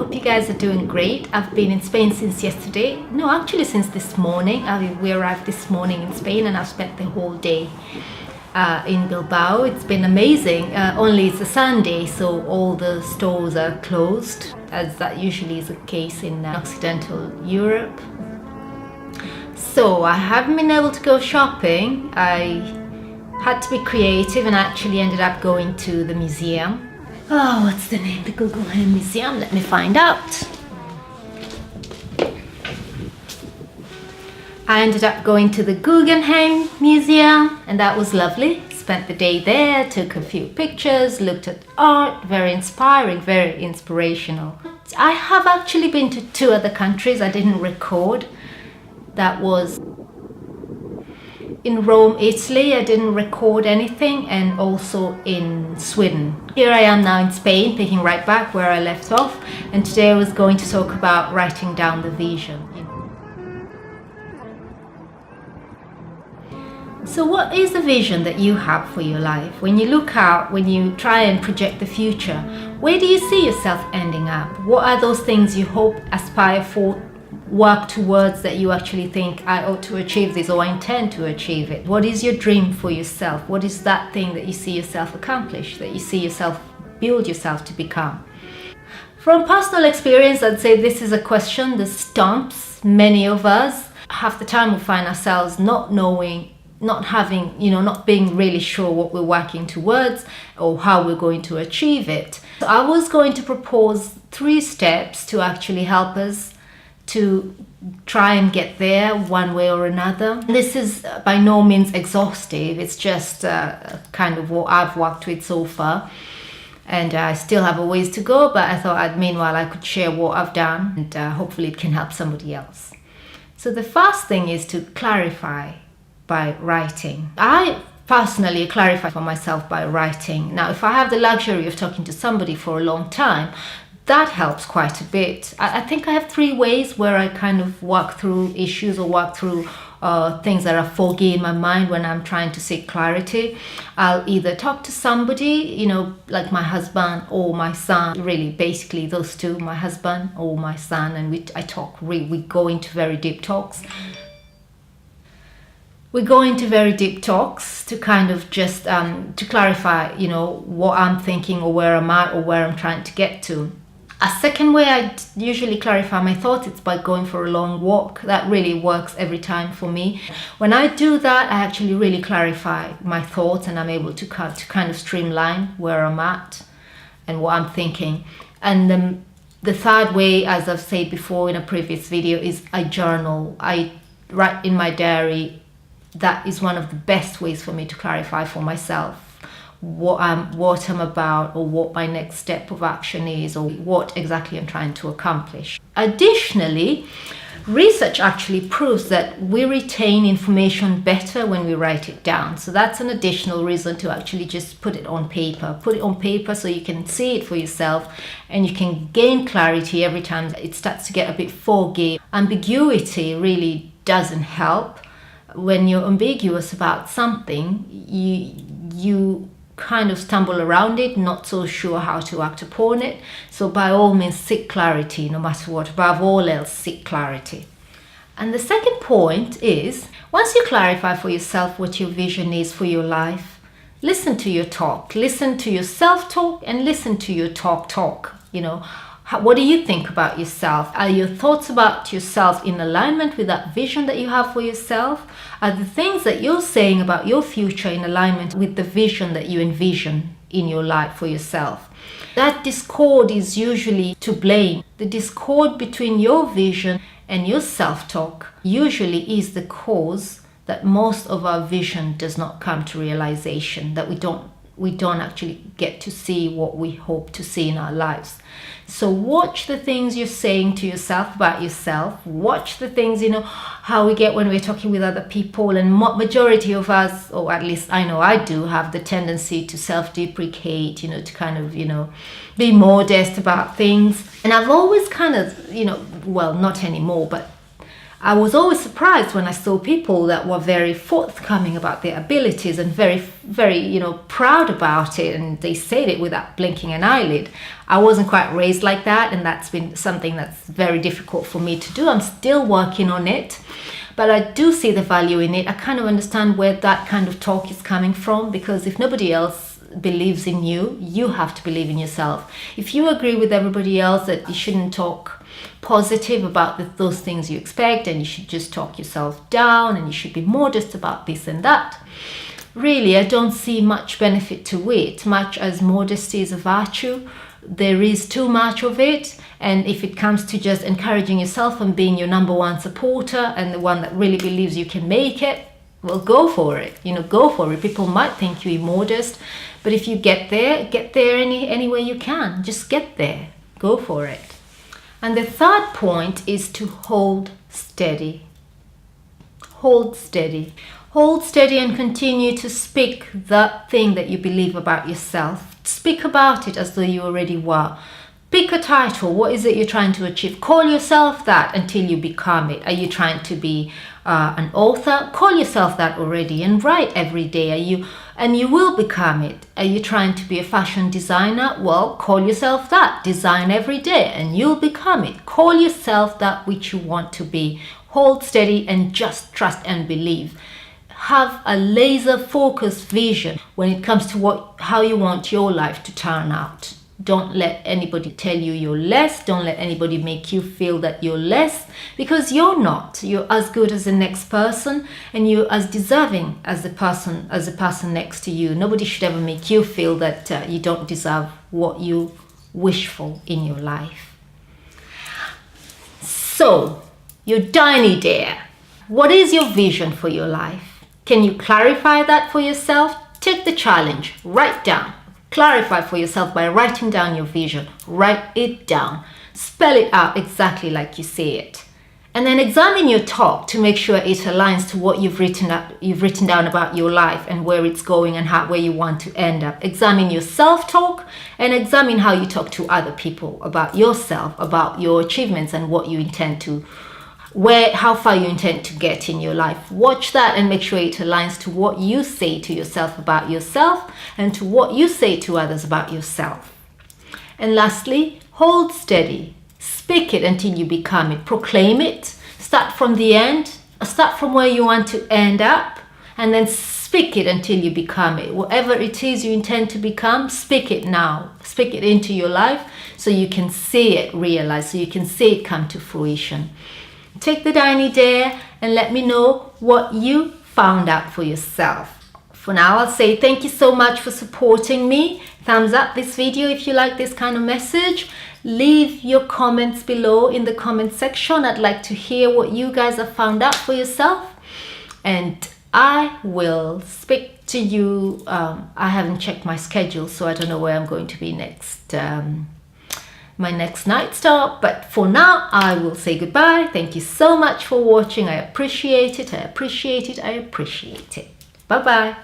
hope you guys are doing great. I've been in Spain since yesterday. No, actually since this morning. We arrived this morning in Spain and I've spent the whole day in Bilbao. It's been amazing. Only it's a Sunday, so all the stores are closed, as that usually is the case in Occidental Europe. So I haven't been able to go shopping. I had to be creative and actually ended up going to the museum. Oh, what's the name? The Guggenheim Museum. Let me find out. I ended up going to the Guggenheim Museum and that was lovely. Spent the day there, took a few pictures, looked at art. Very inspiring, very inspirational. I have actually been to 2 other countries I didn't record. That was in Rome, Italy. I didn't record anything, and also in Sweden. Here I am now in Spain, picking right back where I left off, and today I was going to talk about writing down the vision. So what is the vision that you have for your life? When you look out, when you try and project the future, where do you see yourself ending up? What are those things you hope, aspire for, work towards, that you actually think, I ought to achieve this, or I intend to achieve it? What is your dream for yourself? What is that thing that you see yourself accomplish, that you see yourself build yourself to become? From personal experience, I'd say this is a question that stumps many of us. Half the time we find ourselves not knowing, not having, not being really sure what we're working towards or how we're going to achieve it. So I was going to propose 3 steps to actually help us to try and get there one way or another. This is by no means exhaustive. It's just kind of what I've worked with so far, and I still have a ways to go, but I thought meanwhile I could share what I've done, and hopefully it can help somebody else. So the first thing is to clarify by writing. I personally clarify for myself by writing. Now, if I have the luxury of talking to somebody for a long time, that helps quite a bit. I think I have 3 ways where I kind of work through issues or work through things that are foggy in my mind when I'm trying to seek clarity. I'll either talk to somebody, like my husband or my son, really basically those 2, my husband or my son, and we go into very deep talks. We go into very deep talks to kind of just to clarify, what I'm thinking or where I'm at or where I'm trying to get to. A second way I usually clarify my thoughts is by going for a long walk. That really works every time for me. When I do that, I actually really clarify my thoughts and I'm able to kind of streamline where I'm at and what I'm thinking. And the third way, as I've said before in a previous video, is I journal. I write in my diary. That is one of the best ways for me to clarify for myself what I'm about, or what my next step of action is, or what exactly I'm trying to accomplish. Additionally, research actually proves that we retain information better when we write it down. So that's an additional reason to actually just put it on paper. Put it on paper so you can see it for yourself and you can gain clarity every time it starts to get a bit foggy. Ambiguity really doesn't help. When you're ambiguous about something, you kind of stumble around it, not so sure how to act upon it. So by all means, seek clarity, no matter what. Above all else, seek clarity. And the second point is, once you clarify for yourself what your vision is for your life, listen to your talk, listen to your self-talk, and listen to your talk. What do you think about yourself? Are your thoughts about yourself in alignment with that vision that you have for yourself? Are the things that you're saying about your future in alignment with the vision that you envision in your life for yourself? That discord is usually to blame. The discord between your vision and your self-talk usually is the cause that most of our vision does not come to realization, that we don't actually get to see what we hope to see in our lives. So watch the things you're saying to yourself about yourself. Watch the things, how we get when we're talking with other people. And majority of us, or at least I know I do, have the tendency to self-deprecate, to kind of, be modest about things. And I've always kind of, well, not anymore, but I was always surprised when I saw people that were very forthcoming about their abilities and very, very, proud about it, and they said it without blinking an eyelid. I wasn't quite raised like that, and that's been something that's very difficult for me to do. I'm still working on it, but I do see the value in it. I kind of understand where that kind of talk is coming from, because if nobody else believes in you, you have to believe in yourself. If you agree with everybody else that you shouldn't talk positive about those things you expect, and you should just talk yourself down, and you should be modest about this and that, really, I don't see much benefit to it. Much as modesty is a virtue, there is too much of it. And if it comes to just encouraging yourself and being your number one supporter and the one that really believes you can make it, well, go for it. Go for it. People might think you're immodest, but if you get there any way you can. Just get there. Go for it. And the third point is to hold steady. Hold steady. Hold steady and continue to speak that thing that you believe about yourself. Speak about it as though you already were. Pick a title. What is it you're trying to achieve? Call yourself that until you become it. Are you trying to be an author? Call yourself that already and write every day. And you will become it. Are you trying to be a fashion designer? Well, call yourself that. Design every day and you'll become it. Call yourself that which you want to be. Hold steady and just trust and believe. Have a laser focused vision when it comes to how you want your life to turn out. Don't let anybody tell you you're less. Don't let anybody make you feel that you're less, because you're not. You're as good as the next person, and you're as deserving as the person next to you. Nobody should ever make you feel that you don't deserve what you wish for in your life. So, your Diny Dare. What is your vision for your life? Can you clarify that for yourself? Take the challenge. Write down. Clarify for yourself by writing down your vision. Write it down. Spell it out exactly like you say it. And then examine your talk to make sure it aligns to what you've written down about your life and where it's going and where you want to end up. Examine your self-talk and examine how you talk to other people about yourself, about your achievements and what you intend to, how far you intend to get in your life. Watch that and make sure it aligns to what you say to yourself about yourself and to what you say to others about yourself. And lastly, hold steady. Speak it until you become it. Proclaim it. Start from the end. Start from where you want to end up, and then speak it until you become it. Whatever it is you intend to become, speak it now. Speak it into your life so you can see it realized, so you can see it come to fruition. Take the Diny Dare and let me know what you found out for yourself. For now, I'll say thank you so much for supporting me. Thumbs up this video if you like this kind of message. Leave your comments below in the comment section. I'd like to hear what you guys have found out for yourself. And I will speak to you. I haven't checked my schedule, so I don't know where I'm going to be next. My next night stop, but for now I will say goodbye. Thank you so much for watching. I appreciate it. I appreciate it. I appreciate it. Bye bye.